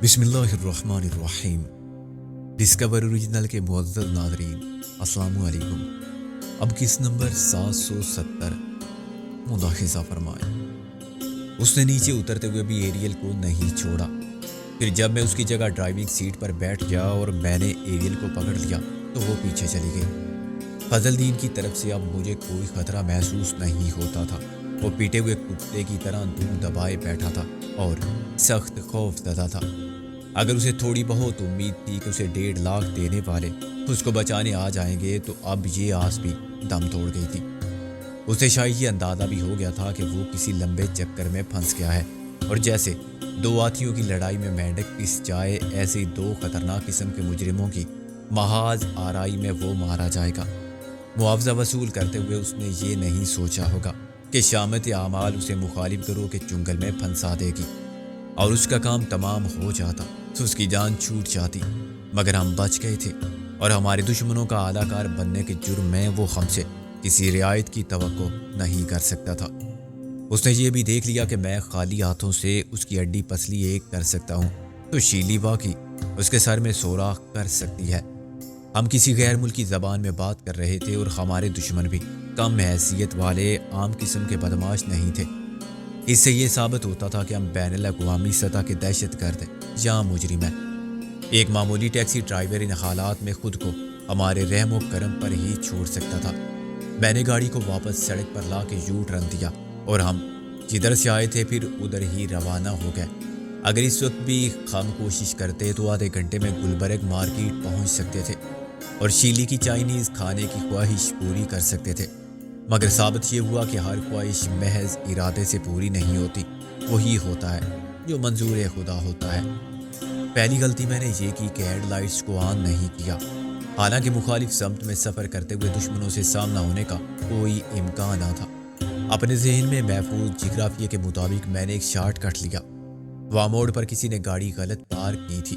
بسم اللہ الرحمن الرحیم۔ ڈسکور اوریجنل کے معزز ناظرین، السلام علیکم۔ اب کس نمبر 770 ملاحظہ فرمائیں۔ اس نے نیچے اترتے ہوئے بھی ایریل کو نہیں چھوڑا۔ پھر جب میں اس کی جگہ ڈرائیونگ سیٹ پر بیٹھ گیا اور میں نے ایریل کو پکڑ لیا تو وہ پیچھے چلی گئی۔ فضل دین کی طرف سے اب مجھے کوئی خطرہ محسوس نہیں ہوتا تھا۔ وہ پیٹے ہوئے کتے کی طرح دم دبائے بیٹھا تھا اور سخت خوف زدہ تھا۔ اگر اسے تھوڑی بہت امید تھی کہ اسے 1.5 لاکھ دینے والے اس کو بچانے آ جائیں گے تو اب یہ آس بھی دم توڑ گئی تھی۔ اسے شاید یہ اندازہ بھی ہو گیا تھا کہ وہ کسی لمبے چکر میں پھنس گیا ہے اور جیسے 2 ہاتھیوں کی لڑائی میں مینڈک پس جائے، ایسے 2 خطرناک قسم کے مجرموں کی محاذ آرائی میں وہ مارا جائے گا۔ معاوضہ وصول کرتے ہوئے اس نے یہ نہیں سوچا ہوگا کہ شامت اعمال اسے مخالف گروہ کے چنگل میں پھنسا دے گی اور اس کا کام تمام ہو جاتا تو اس کی جان چھوٹ جاتی، مگر ہم بچ گئے تھے اور ہمارے دشمنوں کا اعلی کار بننے کے جرم میں وہ ہم سے کسی رعایت کی توقع نہیں کر سکتا تھا۔ اس نے یہ بھی دیکھ لیا کہ میں خالی ہاتھوں سے اس کی ہڈی پسلی ایک کر سکتا ہوں تو شیلی واقعی اس کے سر میں سوراخ کر سکتی ہے۔ ہم کسی غیر ملکی زبان میں بات کر رہے تھے اور ہمارے دشمن بھی کم حیثیت والے عام قسم کے بدماش نہیں تھے۔ اس سے یہ ثابت ہوتا تھا کہ ہم بین الاقوامی سطح کے دہشت گرد یا مجرم ہیں۔ ایک معمولی ٹیکسی ڈرائیور ان حالات میں خود کو ہمارے رحم و کرم پر ہی چھوڑ سکتا تھا۔ میں نے گاڑی کو واپس سڑک پر لا کے یو ٹرن دیا اور ہم جدھر سے آئے تھے پھر ادھر ہی روانہ ہو گئے۔ اگر اس وقت بھی ہم کوشش کرتے تو آدھے گھنٹے میں گلبرگ مارکیٹ پہنچ سکتے تھے اور شیلی کی چائنیز کھانے کی خواہش پوری کر سکتے تھے، مگر ثابت یہ ہوا کہ ہر خواہش محض ارادے سے پوری نہیں ہوتی، وہی ہوتا ہے جو منظور خدا ہوتا ہے۔ پہلی غلطی میں نے یہ کی کہ ہیڈ لائٹس کو آن نہیں کیا، حالانکہ مخالف سمت میں سفر کرتے ہوئے دشمنوں سے سامنا ہونے کا کوئی امکان نہ تھا۔ اپنے ذہن میں محفوظ جغرافیے کے مطابق میں نے ایک شارٹ کٹ لیا۔ وہاں موڑ پر کسی نے گاڑی غلط پارک کی تھی،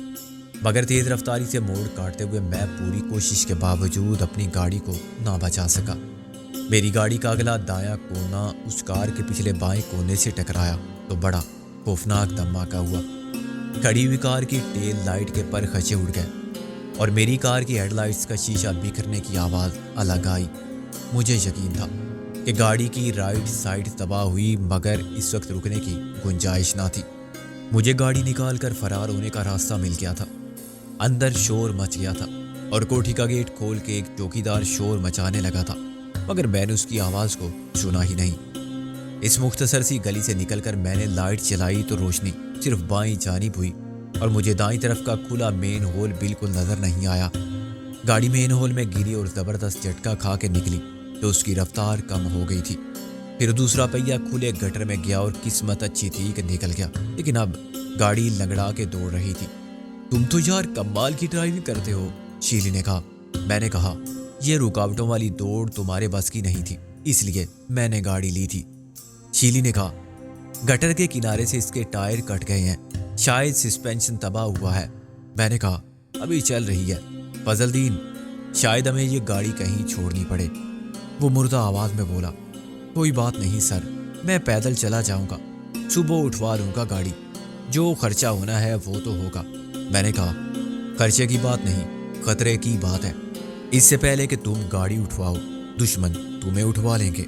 مگر تیز رفتاری سے موڑ کاٹتے ہوئے میں پوری کوشش کے باوجود اپنی گاڑی کو نہ بچا سکا۔ میری گاڑی کا اگلا دایاں کونا اس کار کے پچھلے بائیں کونے سے ٹکرایا تو بڑا خوفناک دھماکہ ہوا۔ کھڑی ہوئی کار کی ٹیل لائٹ کے پر خچے اڑ گئے اور میری کار کی ہیڈ لائٹس کا شیشہ بکھرنے کی آواز الگ آئی۔ مجھے یقین تھا کہ گاڑی کی رائٹ سائڈ تباہ ہوئی، مگر اس وقت رکنے کی گنجائش نہ تھی۔ مجھے گاڑی نکال کر فرار ہونے کا راستہ مل گیا تھا۔ اندر شور مچ گیا تھا اور کوٹھی کا گیٹ کھول کے ایک چوکیدار شور مچانے لگا تھا، مگر میں نے اس کی آواز کو سنا ہی نہیں۔ اس مختصر سی گلی سے نکل کر میں نے لائٹ چلائی تو روشنی صرف بائیں جانب ہوئی اور مجھے دائیں طرف کا کھلا مین ہول بالکل نظر نہیں آیا۔ گاڑی مین ہول میں گری اور زبردست جھٹکا کھا کے نکلی تو اس کی رفتار کم ہو گئی تھی۔ پھر دوسرا پہیہ کھلے گٹر میں گیا اور قسمت اچھی تھی کہ نکل گیا، لیکن اب گاڑی لنگڑا کے دوڑ رہی تھی۔ تم تو یار کمال کی ڈرائیونگ کرتے ہو، شیلی نے کہا۔ میں نے کہا یہ رکاوٹوں والی دوڑ تمہارے بس کی نہیں تھی، اس لیے میں نے گاڑی لی تھی۔ شیلی نے کہا گٹر کے کنارے سے اس کے ٹائر کٹ گئے ہیں، شاید سسپینشن تباہ ہوا ہے۔ میں نے کہا ابھی چل رہی ہے فضل دین، شاید ہمیں یہ گاڑی کہیں چھوڑنی پڑے۔ وہ مردہ آواز میں بولا کوئی بات نہیں سر، میں پیدل چلا جاؤں گا، صبح اٹھوا لوں گا گاڑی، جو خرچہ ہونا ہے وہ تو ہوگا۔ میں نے کہا خرچے کی بات نہیں، خطرے کی بات ہے۔ اس سے پہلے کہ تم گاڑی اٹھواؤ دشمن تمہیں اٹھوا لیں گے۔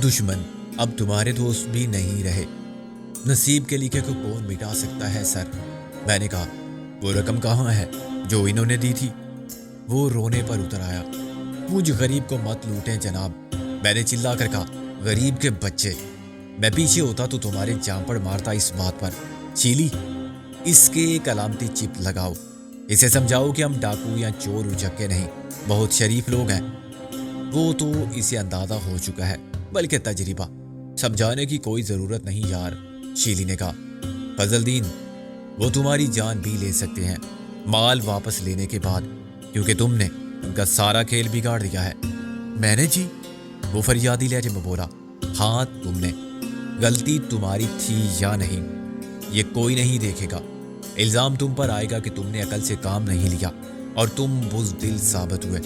دشمن اب تمہارے دوست بھی نہیں رہے۔ نصیب کے لکھے کو کون مٹا سکتا ہے سر؟ میں نے کہا وہ رقم کہاں ہے جو انہوں نے دی تھی؟ وہ رونے پر اتر آیا۔ مجھ غریب کو مت لوٹیں جناب، میں نے چلا کر کہا غریب کے بچے، میں پیچھے ہوتا تو تمہارے جامپڑ مارتا اس بات پر۔ شیلی اس کے ایک علامتی چپ لگاؤ، اسے سمجھاؤ کہ ہم ڈاکو یا چور اچکے نہیں، بہت شریف لوگ ہیں۔ وہ تو اسے اندازہ ہو چکا ہے، بلکہ تجربہ، سمجھانے کی کوئی ضرورت نہیں یار، شیلی نے کہا۔ فضل دین وہ تمہاری جان بھی لے سکتے ہیں مال واپس لینے کے بعد، کیونکہ تم نے ان کا سارا کھیل بگاڑ دیا ہے۔ میں نے جی؟ وہ فریادی لہجے میں بولا ہاں تم نے، غلطی تمہاری تھی یا نہیں یہ کوئی نہیں دیکھے گا، الزام تم پر آئے گا کہ تم نے عقل سے کام نہیں لیا اور تم بزدل ثابت ہوئے۔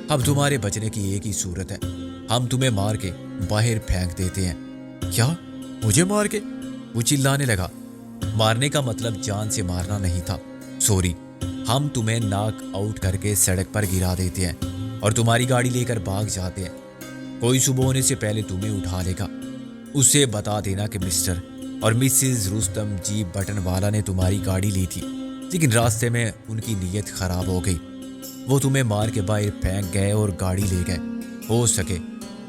اب تمہارے بچنے کی ایک ہی صورت ہے، ہم تمہیں مار کے باہر پھینک دیتے ہیں۔ کیا مجھے مار کے؟ وہ چلانے لگا۔ مارنے کا مطلب جان سے مارنا نہیں تھا. سوری. ہم تمہیں ناک آؤٹ کر کے سڑک پر گرا دیتے ہیں اور تمہاری گاڑی لے کر بھاگ جاتے ہیں. کوئی صبح ہونے سے پہلے تمہیں اٹھا لے گا. اسے بتا دینا کہ مسٹر اور مسز رستم جی بٹن والا نے تمہاری گاڑی لی تھی، لیکن راستے میں ان کی نیت خراب ہو گئی. وہ تمہیں مار کے باہر پھینک گئے اور گاڑی لے گئے. ہو سکے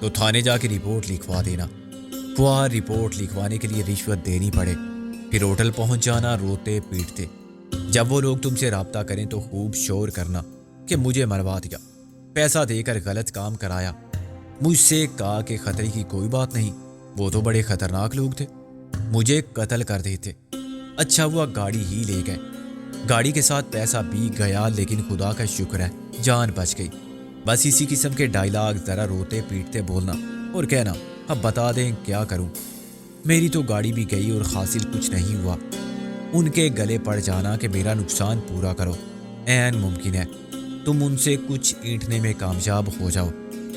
تو تھانے جا کے رپورٹ لکھوا دینا. وہ رپورٹ لکھوانے کے لیے رشوت دینی پڑے. پھر ہوٹل پہنچ جانا روتے پیٹتے. جب وہ لوگ تم سے رابطہ کریں تو خوب شور کرنا کہ مجھے مروا دیا، پیسہ دے کر غلط کام کرایا. مجھ سے کہا کہ خطرے کی کوئی بات نہیں، وہ تو بڑے خطرناک لوگ تھے، مجھے قتل کر دیتے. اچھا ہوا گاڑی ہی لے گئے. گاڑی کے ساتھ پیسہ بھی گیا، لیکن خدا کا شکر ہے جان بچ گئی. بس اسی قسم کے ڈائلاگ ذرا روتے پیٹتے بولنا اور کہنا اب بتا دیں کیا کروں. میری تو گاڑی بھی گئی اور حاصل کچھ نہیں ہوا. ان کے گلے پڑ جانا کہ میرا نقصان پورا کرو. عین ممکن ہے تم ان سے کچھ اینٹنے میں کامیاب ہو جاؤ،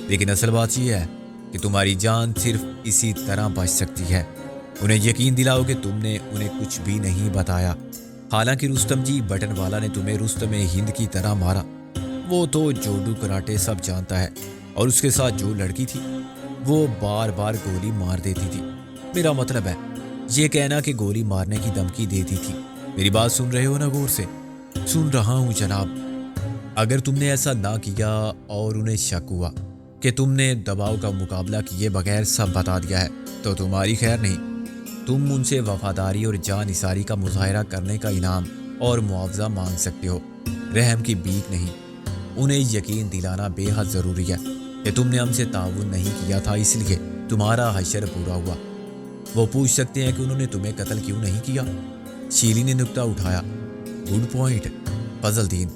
لیکن اصل بات یہ ہے کہ تمہاری جان صرف اسی طرح بچ سکتی ہے. انہیں یقین دلاؤ کہ تم نے انہیں کچھ بھی نہیں بتایا. حالانکہ رستم جی بٹن والا نے تمہیں رستم ہند کی طرح مارا. وہ تو جوڈو کراٹے سب جانتا ہے، اور اس کے ساتھ جو لڑکی تھی وہ بار بار گولی مار دیتی تھی. میرا مطلب ہے یہ کہنا کہ گولی مارنے کی دھمکی دیتی تھی. میری بات سن رہے ہو نا غور سے؟ سن رہا ہوں جناب. اگر تم نے ایسا نہ کیا اور انہیں شک ہوا کہ تم نے دباؤ کا مقابلہ کیے بغیر سب بتا دیا ہے تو تمہاری خیر نہیں. تم ان سے وفاداری اور جان نثاری کا مظاہرہ کرنے کا انعام اور معاوضہ مانگ سکتے ہو، رحم کی بھیک نہیں. انہیں یقین دلانا بے حد ضروری ہے کہ تم نے ہم سے تعاون نہیں کیا تھا، اس لیے تمہارا حشر پورا ہوا. وہ پوچھ سکتے ہیں کہ انہوں نے تمہیں قتل کیوں نہیں کیا. شیلی نے نکتہ اٹھایا. گڈ پوائنٹ فضل دین.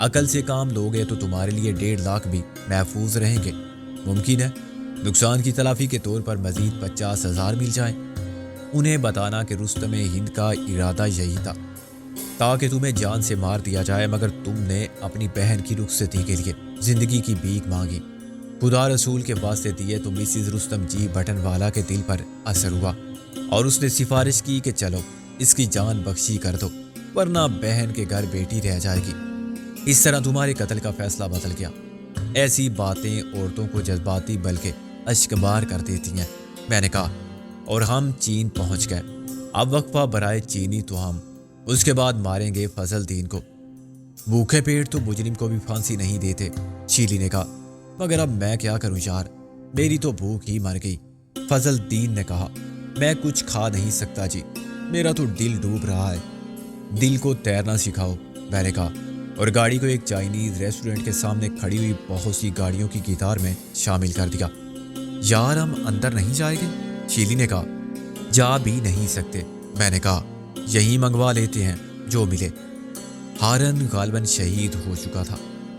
عقل سے کام لوگے تو تمہارے لیے 1.5 لاکھ بھی محفوظ رہیں گے. ممکن ہے نقصان کی تلافی کے طور پر مزید 50,000 مل جائیں. انہیں بتانا کہ رستم ہند کا ارادہ یہی تھا تاکہ تمہیں جان سے مار دیا جائے، مگر تم نے اپنی بہن کی رخصتی کے لیے زندگی کی بھیک مانگی. خدا رسول کے واسطے دیے تو مسز رستم جی بٹن والا کے دل پر اثر ہوا اور اس نے سفارش کی کہ چلو اس کی جان بخشی کر دو، ورنہ بہن کے گھر بیٹی رہ جائے گی. اس طرح تمہارے قتل کا فیصلہ بدل گیا. ایسی باتیں عورتوں کو جذباتی بلکہ اشکبار کر دیتی ہیں. میں نے کہا اور ہم چین پہنچ گئے. اب وقفہ برائے چینی تو ہم اس کے بعد ماریں گے فضل دین کو. بھوکے پیٹ تو مجرم کو بھی پھانسی نہیں دیتے، شیلی نے کہا. مگر اب میں کیا کروں یار، میری تو بھوک ہی مر گئی. فضل دین نے کہا میں کچھ کھا نہیں سکتا جی، میرا تو دل ڈوب رہا ہے. دل کو تیرنا سکھاؤ، میں نے کہا، اور گاڑی کو ایک چائنیز ریسٹورنٹ کے سامنے کھڑی ہوئی بہت سی گاڑیوں کی قطار میں شامل کر دیا. یار ہم اندر نہیں جائیں گے، شیلی نے کہا. جا بھی نہیں سکتے، میں نے کہا، یہیں منگوا لیتے ہیں جو ملے. ہارن غالباً شہید ہو چکا تھا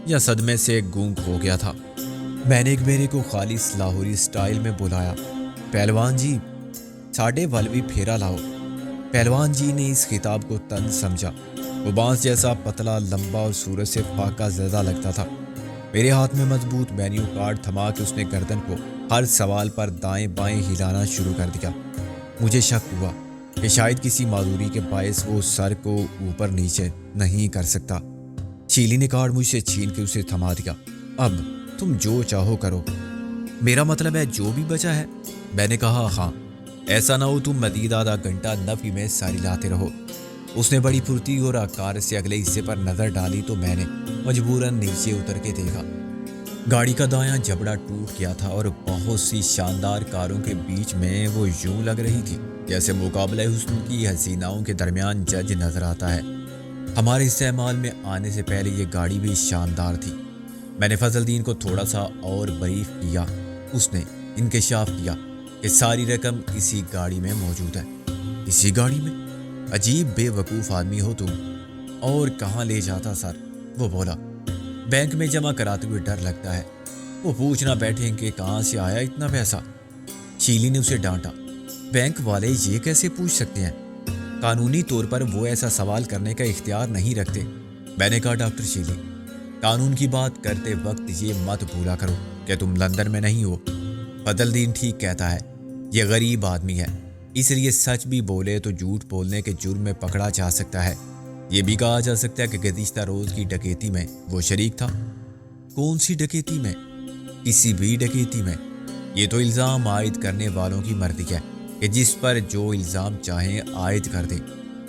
یا صدمے سے گونگ ہو گیا تھا. میں نے ایک میرے کو خالص لاہوری سٹائل میں بلایا. پہلوان جی ساڑھے والوی پھیرا لاؤ. پہلوان جی نے اس خطاب کو طنز سمجھا. وہ بانس جیسا پتلا، لمبا اور سورج سے فاقہ زدہ لگتا تھا. میرے ہاتھ میں مضبوط مینیو کارڈ تھما کے اس نے گردن کو ہر سوال پر دائیں بائیں ہلانا شروع کر دیا. مجھے شک ہوا کہ شاید کسی معذوری کے باعث وہ سر کو اوپر نیچے نہیں کر سکتا. شیلی نے کارڈ مجھ سے چھین کے اسے تھما دیا. اب تم جو چاہو کرو، میرا مطلب ہے جو بھی بچا ہے. میں نے کہا ہاں، ایسا نہ ہو تم مزید آدھا گھنٹہ نفی میں ساری لاتے رہو. اس نے بڑی پھرتی اور آکار سے اگلے حصے پر نظر ڈالی تو میں نے مجبوراً نیچے اتر کے دیکھا. گاڑی کا دایاں جبڑا ٹوٹ گیا تھا اور بہت سی شاندار کاروں کے بیچ میں وہ یوں لگ رہی تھی جیسے مقابلہ حسن کی حسیناؤں کے درمیان جج نظر آتا ہے. ہمارے استعمال میں آنے سے پہلے یہ گاڑی بھی شاندار تھی. میں نے فضل دین کو تھوڑا سا اور بریف کیا. اس نے انکشاف کیا کہ ساری رقم اسی گاڑی میں موجود ہے. اسی گاڑی میں؟ عجیب بے وقوف آدمی ہو تم. اور کہاں لے جاتا سر؟ وہ بولا. بینک میں جمع کراتے ہوئے ڈر لگتا ہے. وہ پوچھنا بیٹھے کہ کہاں سے آیا اتنا پیسہ. شیلی نے اسے ڈانٹا. بینک والے یہ کیسے پوچھ سکتے ہیں؟ قانونی طور پر وہ ایسا سوال کرنے کا اختیار نہیں رکھتے. میں نے کہا ڈاکٹر شیلی، قانون کی بات کرتے وقت یہ مت بھولا کرو کہ تم لندن میں نہیں ہو. فضل دین ٹھیک کہتا ہے، یہ غریب آدمی ہے. اس لیے سچ بھی بولے تو جھوٹ بولنے کے جرم میں پکڑا جا سکتا ہے۔ یہ بھی کہا جا سکتا ہے کہ گزشتہ روز کی ڈکیتی میں وہ شریک تھا۔ کون سی ڈکیتی میں؟ کسی بھی ڈکیتی میں۔ یہ تو الزام عائد کرنے والوں کی مرضی ہے کہ جس پر جو الزام چاہیں عائد کر دیں،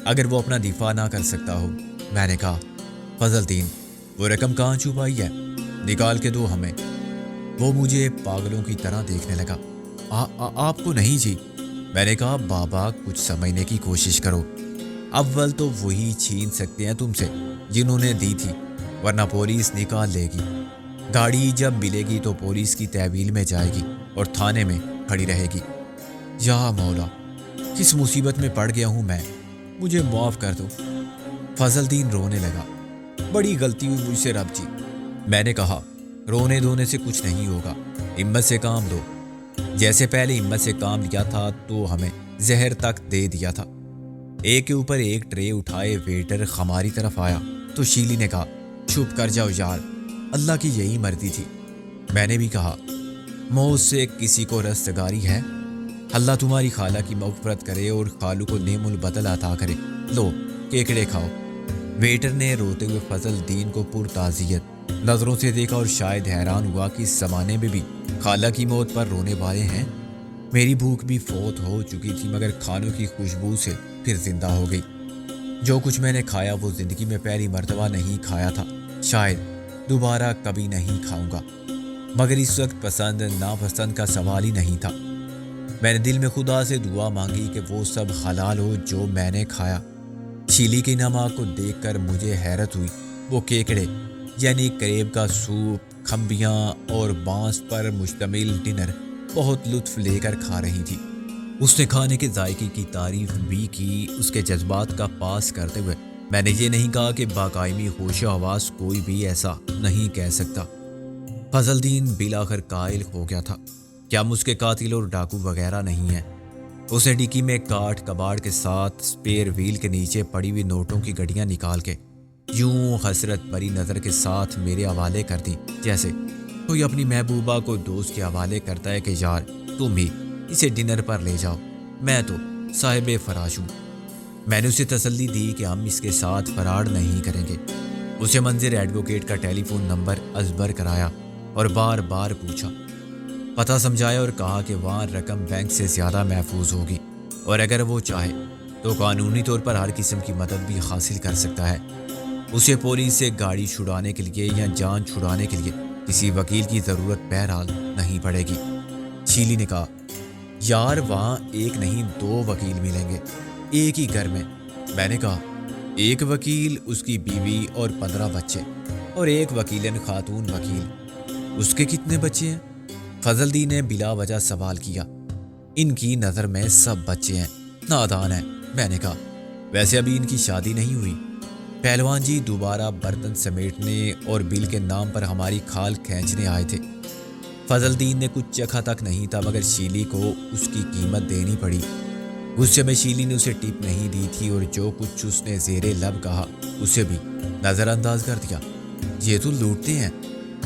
اگر وہ اپنا دفاع نہ کر سکتا ہو۔ میں نے کہا، فضل دین، وہ رقم کہاں چھپائی ہے؟ نکال کے دو ہمیں۔ وہ مجھے پاگلوں کی طرح دیکھنے لگا۔ آپ کو نہیں جی۔ میں نے کہا، بابا کچھ سمجھنے کی کوشش کرو۔ اول تو وہی چھین سکتے ہیں تم سے جنہوں نے دی تھی، ورنہ پولیس نکال لے گی۔ گاڑی جب ملے گی تو پولیس کی تحویل میں جائے گی اور تھانے میں کھڑی رہے گی۔ یا مولا، کس مصیبت میں پڑ گیا ہوں میں، مجھے معاف کر دو۔ فضل دین رونے لگا۔ بڑی غلطی ہوئی مجھ سے رب جی۔ میں نے کہا، رونے دھونے سے کچھ نہیں ہوگا، ہمت سے کام لو۔ جیسے پہلے ہمت سے کام لیا تھا تو ہمیں زہر تک دے دیا تھا۔ ایک کے اوپر ایک ٹرے اٹھائے ویٹر ہماری طرف آیا تو شیلی نے کہا، چھپ کر جاؤ یار، اللہ کی یہی مرضی تھی۔ میں نے بھی کہا، موت سے کسی کو رستگاری ہے؟ اللہ تمہاری خالہ کی مغفرت کرے اور خالو کو نعم البدل عطا کرے، لو کیکڑے کھاؤ۔ ویٹر نے روتے ہوئے فضل دین کو پرتعزیت نظروں سے دیکھا اور شاید حیران ہوا کہ اس زمانے میں بھی خالہ کی موت پر رونے والے ہیں۔ میری بھوک بھی فوت ہو چکی تھی مگر کھانوں کی خوشبو سے پھر زندہ ہو گئی۔ جو کچھ میں نے کھایا وہ زندگی میں پہلی مرتبہ نہیں کھایا تھا، شاید دوبارہ کبھی نہیں کھاؤں گا، مگر اس وقت پسند ناپسند کا سوال ہی نہیں تھا۔ میں نے دل میں خدا سے دعا مانگی کہ وہ سب حلال ہو جو میں نے کھایا۔ شیلی کی نمک کو دیکھ کر مجھے حیرت ہوئی۔ وہ کیکڑے یعنی کریب کا سوپ، کھمبیاں اور بانس پر مشتمل ڈنر بہت لطف لے کر کھا رہی تھی۔ اس نے کھانے کے ذائقے کی تعریف بھی کی۔ اس کے جذبات کا پاس کرتے ہوئے میں نے یہ نہیں کہا کہ باقاعدگی ہوش و حواس کوئی بھی ایسا نہیں کہہ سکتا۔ فضل دین بالآخر قائل ہو گیا تھا کہ ہم اس کے قاتل اور ڈاکو وغیرہ نہیں ہیں۔ اس نے ڈکی میں کاٹ کباڑ کے ساتھ سپیر ویل کے نیچے پڑی ہوئی نوٹوں کی گڈیاں نکال کے یوں حسرت بری نظر کے ساتھ میرے حوالے کر دی، جیسے کوئی اپنی محبوبہ کو دوست کے حوالے کرتا ہے کہ یار تم ہی اسے ڈنر پر لے جاؤ، میں تو صاحب فراش ہوں۔ میں نے اسے تسلی دی کہ ہم اس کے ساتھ فراڈ نہیں کریں گے۔ اسے منظر ایڈوکیٹ کا ٹیلی فون نمبر ازبر کرایا اور بار بار پوچھا، پتہ سمجھایا اور کہا کہ وہاں رقم بینک سے زیادہ محفوظ ہوگی اور اگر وہ چاہے تو قانونی طور پر ہر قسم کی مدد بھی حاصل کر سکتا ہے۔ اسے پولیس سے گاڑی چھڑانے کے لیے یا جان چھڑانے کے لیے کسی وکیل کی ضرورت بہرحال نہیں پڑے گی۔ شیلی نے کہا، یار وہاں ایک نہیں 2 وکیل ملیں گے ایک ہی گھر میں۔ میں نے کہا، ایک وکیل، اس کی بیوی اور 15 بچے، اور ایک وکیلن خاتون وکیل، اس کے کتنے بچے ہیں؟ فضل دین نے بلا وجہ سوال کیا۔ ان کی نظر میں سب بچے ہیں، نادان ہیں۔ میں نے کہا، ویسے ابھی ان کی شادی نہیں ہوئی؟ پہلوان جی دوبارہ برتن سمیٹنے اور بل کے نام پر ہماری کھال کھینچنے آئے تھے۔ فضل دین نے کچھ چکھا تک نہیں تھا مگر شیلی کو اس کی قیمت دینی پڑی۔ غصے میں شیلی نے اسے ٹپ نہیں دی تھی اور جو کچھ اس نے زیر لب کہا اسے بھی نظر انداز کر دیا۔ یہ تو لوٹتے ہیں،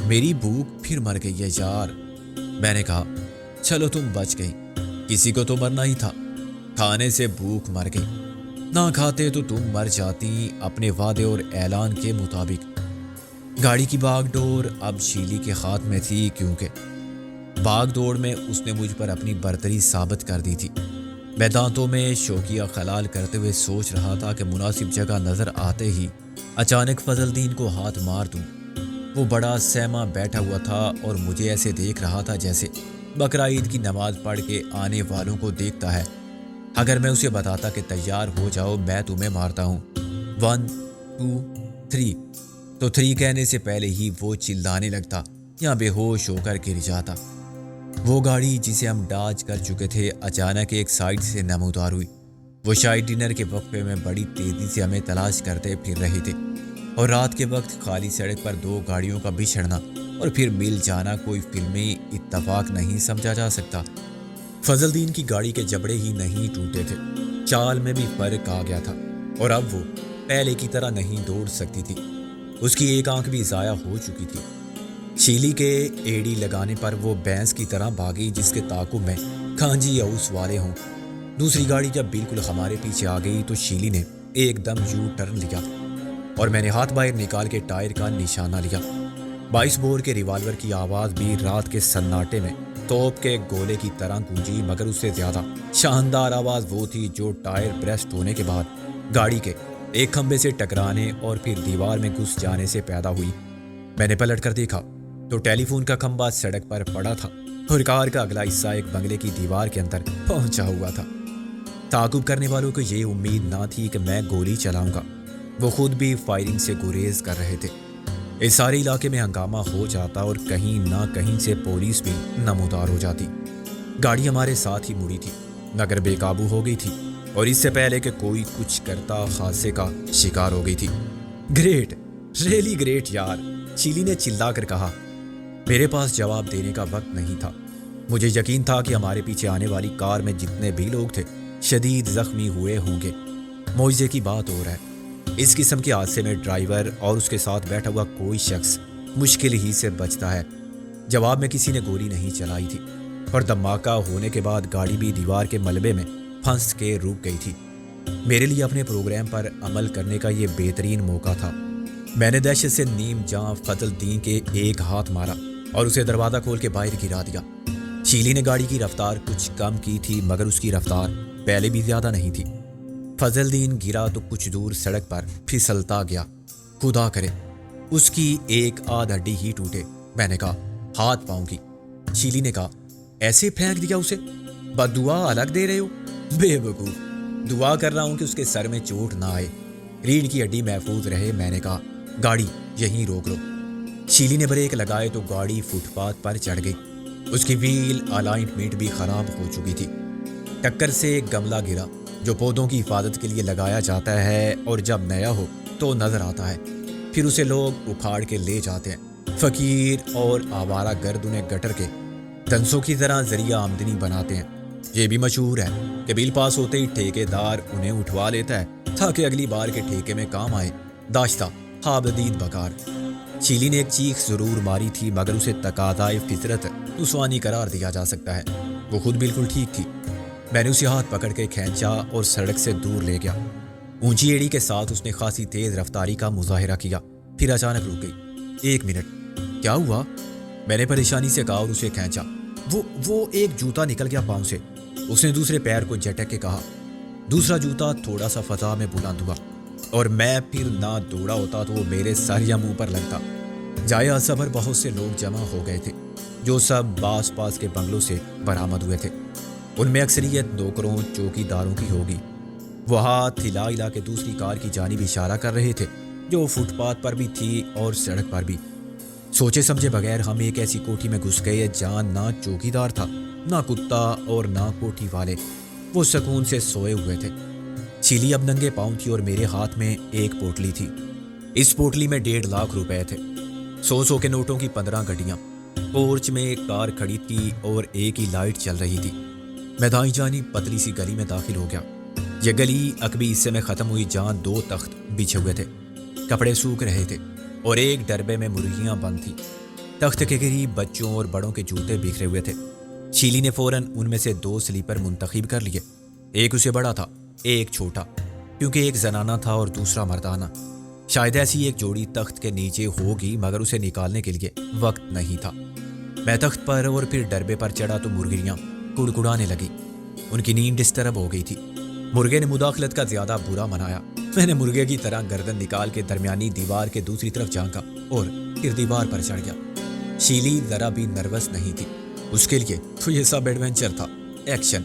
میری بھوک پھر مر گئی ہے یار۔ میں نے کہا، چلو تم بچ گئی، کسی کو تو مرنا ہی تھا، کھانے سے بھوک مر گئی، نہ کھاتے تو تم مر جاتی اپنے وعدے اور اعلان کے مطابق۔ گاڑی کی باغ ڈور اب شیلی کے ہاتھ میں تھی کیونکہ باغ دوڑ میں اس نے مجھ پر اپنی برتری ثابت کر دی تھی۔ میں دانتوں میں شوقیہ خلال کرتے ہوئے سوچ رہا تھا کہ مناسب جگہ نظر آتے ہی اچانک فضل دین کو ہاتھ مار دوں۔ وہ بڑا سہما بیٹھا ہوا تھا اور مجھے ایسے دیکھ رہا تھا جیسے بقرہ عید کی نماز پڑھ کے آنے والوں کو دیکھتا ہے۔ اگر میں اسے بتاتا کہ تیار ہو جاؤ میں تمہیں مارتا ہوں، 1 2 3، تو 3 کہنے سے پہلے ہی وہ چلانے لگتا یا بے ہوش ہو کر گر جاتا۔ وہ گاڑی جسے ہم ڈاج کر چکے تھے اچانک ایک سائڈ سے نمودار ہوئی۔ وہ شاید ڈنر کے وقفے میں بڑی تیزی سے ہمیں تلاش کرتے پھر رہے تھے، اور رات کے وقت خالی سڑک پر 2 گاڑیوں کا بچھڑنا اور پھر مل جانا کوئی فلمی اتفاق نہیں سمجھا جا سکتا۔ فضل دین کی گاڑی کے جبڑے ہی نہیں ٹوٹے تھے، چال میں بھی فرق آ گیا تھا اور اب وہ پہلے کی طرح نہیں دوڑ سکتی تھی۔ اس کی ایک آنکھ بھی ضائع ہو چکی تھی۔ شیلی کے ایڑی لگانے پر وہ بھینس کی طرح بھاگی جس کے تعاقب میں کھانجی یا اس والے ہوں۔ دوسری گاڑی جب بالکل ہمارے پیچھے آ گئی تو شیلی نے ایک دم یو ٹرن لیا اور میں نے ہاتھ باہر نکال کے ٹائر کا نشانہ لیا۔ 22 بور کے ریوالور کی آواز بھی رات کے سناٹے میں توپ کے گولے کی طرح گونجی، مگر اس سے زیادہ شاندار آواز وہ تھی جو ٹائر بریسٹ ہونے کے بعد گاڑی کے ایک کھمبے سے ٹکرانے اور پھر دیوار میں گھس جانے سے پیدا ہوئی۔ میں نے پلٹ کر دیکھا تو ٹیلی فون کا کھمبا سڑک پر پڑا تھا اور کار کا اگلا حصہ ایک بنگلے کی دیوار کے اندر پہنچا ہوا تھا۔ تعاقب کرنے والوں کو یہ امید نہ تھی کہ میں گولی چلاؤں گا، وہ خود بھی فائرنگ سے گریز کر رہے تھے۔ اس سارے علاقے میں ہنگامہ ہو جاتا اور کہیں نہ کہیں سے پولیس بھی نمودار ہو جاتی۔ گاڑی ہمارے ساتھ ہی مڑی تھی مگر بے قابو ہو گئی تھی اور اس سے پہلے کہ کوئی کچھ کرتا حادثے کا شکار ہو گئی تھی۔ گریٹ، ریلی گریٹ یار، شیلی نے چلا کر کہا۔ میرے پاس جواب دینے کا وقت نہیں تھا۔ مجھے یقین تھا کہ ہمارے پیچھے آنے والی کار میں جتنے بھی لوگ تھے شدید زخمی ہوئے ہوں گے۔ معجزے کی بات ہو رہا ہے، اس قسم کے حادثے میں ڈرائیور اور اس کے ساتھ بیٹھا ہوا کوئی شخص مشکل ہی سے بچتا ہے۔ جواب میں کسی نے گولی نہیں چلائی تھی اور دھماکہ ہونے کے بعد گاڑی بھی دیوار کے ملبے میں پھنس کے رک گئی تھی۔ میرے لیے اپنے پروگرام پر عمل کرنے کا یہ بہترین موقع تھا۔ میں نے دہشت سے نیم جاں فضل الدین کے ایک ہاتھ مارا اور اسے دروازہ کھول کے باہر گرا دیا۔ شیلی نے گاڑی کی رفتار کچھ کم کی تھی مگر اس کی رفتار پہلے بھی زیادہ نہیں تھی۔ فضل الدین گرا تو کچھ دور سڑک پر پھسلتا گیا۔ خدا کرے اس کی ایک آدھ ہڈی ہی ٹوٹے۔ میں نے کہا ہاتھ پاؤں کی۔ شیلی نے کہا ایسے پھینک دیا اسے، بد دعا الگ دے رہے ہو؟ بے وقوف، دعا کر رہا ہوں کہ اس کے سر میں چوٹ نہ آئے، ریڑھ کی ہڈی محفوظ رہے۔ میں نے کہا گاڑی یہیں روک لو۔ شیلی نے بریک لگائے تو گاڑی فٹ پاتھ پر چڑھ گئی۔ اس کی ویل الائنمنٹ بھی خراب ہو چکی تھی۔ ٹکر سے ایک گملہ گرا جو پودوں کی حفاظت کے لیے لگایا جاتا ہے اور جب نیا ہو تو نظر آتا ہے، پھر اسے لوگ اکھاڑ کے لے جاتے ہیں۔ فقیر اور آوارہ گرد انہیں گٹر کے دنسوں کی طرح ذریعہ آمدنی بناتے ہیں۔ یہ بھی مشہور ہے کہ بل پاس ہوتے ہی ٹھیکے دار انہیں اٹھوا لیتا ہے تاکہ اگلی بار کے ٹھیکے میں کام آئے۔ داشتہ حابدید بکار۔ شیلی نے ایک چیخ ضرور ماری تھی مگر اسے تقاضائے فطرت رسوانی قرار دیا جا سکتا ہے۔ وہ خود بالکل ٹھیک تھی۔ میں نے اسے ہاتھ پکڑ کے کھینچا اور سڑک سے دور لے گیا۔ اونچی ایڑی کے ساتھ اس نے خاصی تیز رفتاری کا مظاہرہ کیا، پھر اچانک رک گئی۔ ایک منٹ، کیا ہوا؟ میں نے پریشانی سے کہا اور اسے کھینچا۔ وہ ایک جوتا نکل گیا پاؤں سے۔ اس نے دوسرے پیر کو جھٹک کے کہا۔ دوسرا جوتا تھوڑا سا فضا میں بلند ہوا اور میں پھر نہ دوڑا ہوتا تو وہ میرے سر یا منہ پر لگتا۔ جائے حادثہ پر بہت سے لوگ جمع ہو گئے تھے جو سب آس پاس کے بنگلوں سے برآمد ہوئے تھے۔ ان میں اکثریت نوکروں چوکی داروں کی ہوگی۔ وہ ہاتھ ہلا ہلا کے دوسری کار کی جانب اشارہ کر رہے تھے جو فٹ پاتھ پر بھی تھی اور سڑک پر بھی۔ سوچے سمجھے بغیر ہم ایک ایسی کوٹھی میں گھس گئے جہاں نہ چوکی دار تھا، نہ کتا اور نہ کوٹھی والے۔ وہ سکون سے سوئے ہوئے تھے۔ شیلی اب ننگے پاؤں تھی اور میرے ہاتھ میں ایک پوٹلی تھی۔ اس پوٹلی میں 1.5 لاکھ روپے تھے، 100 کے نوٹوں کی 15 گڈیاں۔ پورچ میں ایک کار کھڑی تھی اور ایک ہی لائٹ چل رہی تھی۔ میں دائیں جانب پتلی سی گلی میں داخل ہو گیا۔ یہ گلی عقبی حصے میں ختم ہوئی جہاں 2 تخت بچھے ہوئے تھے، کپڑے سوکھ رہے تھے اور ایک ڈربے میں مرغیاں بند تھیں۔ تخت کے قریب بچوں اور بڑوں کے جوتے بکھرے ہوئے تھے۔ شیلی نے فوراً ان میں سے 2 سلیپر منتخب کر لیے۔ ایک اسے بڑا تھا، ایک چھوٹا، کیونکہ ایک زنانہ تھا اور دوسرا مردانہ۔ شاید ایسی ایک جوڑی تخت کے نیچے ہوگی مگر اسے نکالنے کے لیے وقت نہیں تھا۔ میں تخت پر اور پھر ڈربے پر چڑھا تو مرغیاں کڑکڑانے لگی۔ ان کی نیند ڈسٹرب ہو گئی تھی۔ مرغے نے مداخلت کا زیادہ برا منایا۔ میں نے مرغے کی طرح گردن نکال کے درمیانی دیوار کے دوسری طرف جھانکا اور پھر دیوار پر چڑھ گیا۔ شیلی ذرا بھی نروس نہیں تھی۔ اس کے لیے تو یہ سب ایڈونچر تھا، ایکشن۔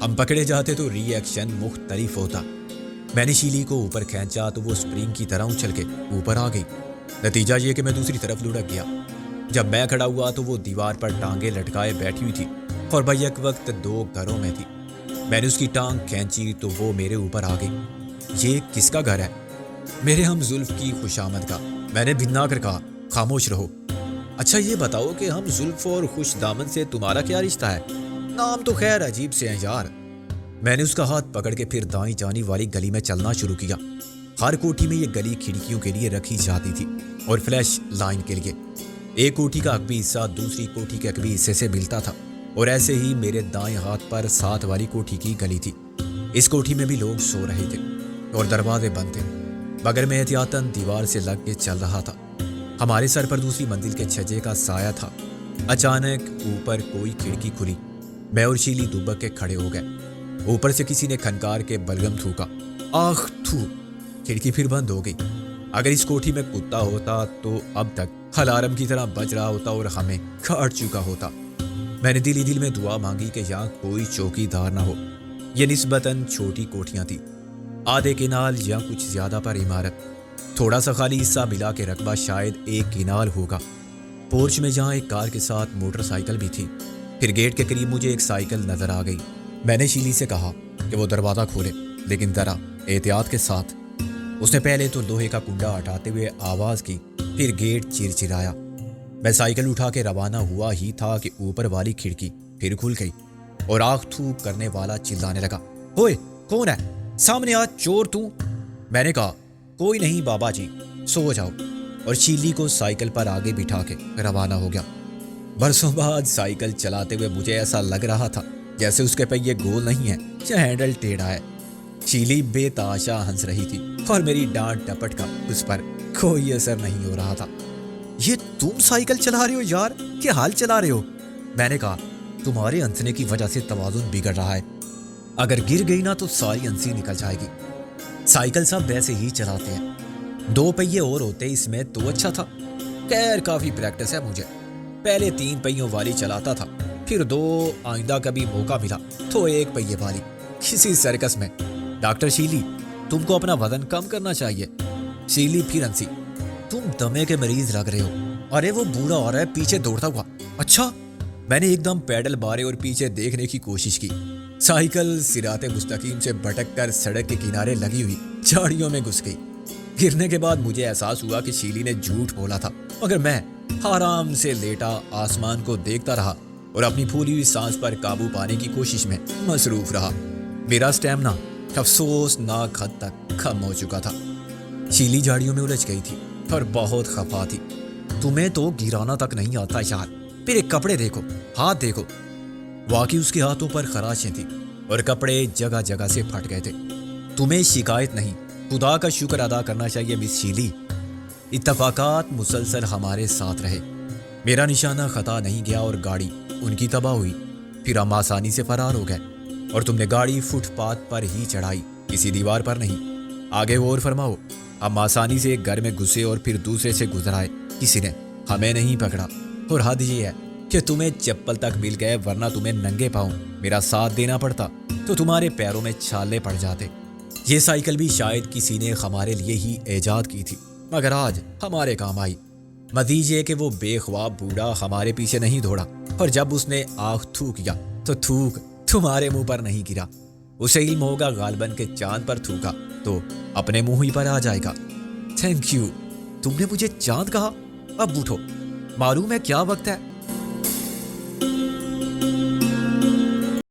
ہم پکڑے جاتے تو ری ایکشن مختلف ہوتا۔ میں نے شیلی کو اوپر کھینچا تو وہ اسپرنگ کی طرح اچھل کے اوپر آ گئی۔ نتیجہ یہ کہ میں دوسری طرف لڑک گیا۔ جب میں کھڑا ہوا تو وہ دیوار پر ٹانگیں لٹکائے بیٹھی ہوئی تھی اور بیک وقت 2 گھروں میں تھی۔ میں نے اس کی ٹانگ کھینچی تو وہ میرے اوپر آ گئی۔ یہ کس کا گھر ہے؟ میرے ہم زلف کی خوشامد کا۔ میں نے بھنا کر کہا خاموش رہو۔ اچھا یہ بتاؤ کہ ہم زلف اور خوش دامن سے تمہارا کیا رشتہ ہے؟ نام تو خیر عجیب سے ہیں یار۔ میں نے اس کا ہاتھ پکڑ کے پھر دائیں جانب والی گلی میں چلنا شروع کیا۔ ہر کوٹھی میں یہ گلی کھڑکیوں کے لیے رکھی جاتی تھی اور فلیش لائن کے لیے۔ ایک کوٹھی کا عقبی حصہ دوسری کوٹھی کے عقبی حصے سے ملتا تھا اور ایسے ہی میرے دائیں ہاتھ پر ساتھ والی کوٹھی کی گلی تھی۔ اس کوٹھی میں بھی لوگ سو رہے تھے اور دروازے بند تھے، مگر میں احتیاطاً دیوار سے لگ کے چل رہا تھا۔ ہمارے سر پر دوسری منزل کے چھجے کا سایہ تھا۔ اچانک اوپر کوئی کھڑکی کھلی، میں اور شیلی دبک کے کھڑے ہو گئے۔ اوپر سے کسی نے کھنکار کے بلغم تھوکا، آخ تھو! کھڑکی پھر بند ہو گئی۔ اگر اس کوٹھی میں کتا ہوتا تو اب تک الارم کی طرح بج رہا ہوتا اور ہمیں کاٹ چکا ہوتا۔ میں نے دل ہی دل میں دعا مانگی کہ یہاں کوئی چوکی دار نہ ہو۔ یہ نسبتاً چھوٹی کوٹھیاں تھیں، آدھے کنال یا کچھ زیادہ پر عمارت، تھوڑا سا خالی حصہ ملا کے رقبہ شاید 1 کنال ہوگا۔ پورچ میں جہاں ایک کار کے ساتھ موٹر سائیکل بھی تھی، پھر گیٹ کے قریب مجھے ایک سائیکل نظر آ گئی۔ میں نے شیلی سے کہا کہ وہ دروازہ کھولے، لیکن ذرا احتیاط کے ساتھ۔ اس نے پہلے تو لوہے کا کنڈا ہٹاتے ہوئے آواز کی، پھر گیٹ چرچرایا۔ میں سائیکل اٹھا کے روانہ ہوا ہی تھا کہ اوپر والی کھڑکی پھر کھل گئی اور آنکھ تھوک کرنے والا چلانے لگا، اوئے کون ہے؟ سامنے آ چور تو! میں نے کہا کوئی نہیں بابا جی، سو جاؤ، اور شیلی کو سائیکل پر آگے بٹھا کے روانہ ہو گیا۔ برسوں بعد سائیکل چلاتے ہوئے مجھے ایسا لگ رہا تھا جیسے اس کے پہیے گول نہیں ہے یا ہینڈل ٹیڑھا ہے۔ شیلی بے تاشا ہنس رہی تھی اور میری ڈانٹ ٹپٹ کا اس پر کوئی اثر نہیں ہو رہا تھا۔ یہ تم سائیکل چلا رہے ہو یار، کیا حال چلا رہے ہو؟ میں نے کہا تمہارے ہنسنے کی وجہ سے توازن بگڑ رہا ہے، اگر گر گئی نا تو ساری ہنسی نکل جائے گی۔ سائیکل سب ویسے ہی چلاتے ہیں، 2 پہیے اور ہوتے اس میں تو اچھا تھا۔ خیر کافی پریکٹس ہے مجھے، پہلے 3 پہیوں والی چلاتا تھا، پھر 2، آئندہ کبھی موقع ملا تو 1 پہیے والی، کسی سرکس میں۔ ڈاکٹر شیلی تم کو اپنا وزن کم کرنا چاہیے۔ شیلی پھر ہنسی، تم دمے کے مریض لگ رہے ہو۔ ارے وہ بوڑھا آ رہا ہے پیچھے دوڑتا ہوا۔ اچھا؟ میں نے ایک دم پیڈل مارے اور پیچھے دیکھنے کی کوشش کی۔ سائیکل صراط مستقیم سے بھٹک کر سڑک کے کنارے لگی ہوئی جھاڑیوں میں گھس گئی۔ گرنے کے بعد مجھے احساس ہوا کہ شیلی نے جھوٹ بولا تھا، مگر میں آرام سے لیٹا آسمان کو دیکھتا رہا اور اپنی پھولی ہوئی سانس پر قابو پانے کی کوشش میں مصروف رہا۔ میرا اسٹیمنا افسوسناک حد تک کم ہو چکا تھا۔ شیلی جھاڑیوں میں الجھ گئی تھی اور بہت خفا تھی۔ تمہیں تو گرانا تک نہیں آتا یار، پھر ایک کپڑے دیکھو، ہاتھ دیکھو۔ واقعی اس کے ہاتھوں پر خراشیں تھیں اور کپڑے جگہ جگہ سے پھٹ گئے تھے۔ تمہیں شکایت نہیں، خدا کا شکر ادا کرنا چاہیے مس شیلی۔ اتفاقات مسلسل ہمارے ساتھ رہے، میرا نشانہ خطا نہیں گیا اور گاڑی ان کی تباہ ہوئی۔ پھر ہم آسانی سے فرار ہو گئے اور تم نے گاڑی فٹ پاتھ پر ہی چڑھائی، کسی دیوار پر نہیں۔ آگے اور فرماؤ۔ ہم آسانی سے ایک گھر میں گھسے اور پھر دوسرے سے گزرائے، کسی نے ہمیں نہیں پکڑا، اور حد یہ ہے کہ تمہیں چپل تک مل گئے، ورنہ تمہیں ننگے پاؤں میرا ساتھ دینا پڑتا تو تمہارے پیروں میں چھالے پڑ جاتے۔ یہ سائیکل بھی شاید کسی نے ہمارے لیے ہی ایجاد کی تھی، مگر آج ہمارے کام آئی۔ مزید یہ کہ وہ بے خواب بوڑھا ہمارے پیچھے نہیں دوڑا، اور جب اس نے آنکھ تھوکیا تو تھوک تمہارے منہ پر نہیں گرا۔ اسے علم ہوگا غالباً کہ چاند پر تھوکا تو اپنے منہ ہی پر آ جائے گا۔ Thank you. تم نے مجھے چاند کہا؟ اب اٹھو، معلوم ہے کیا وقت ہے؟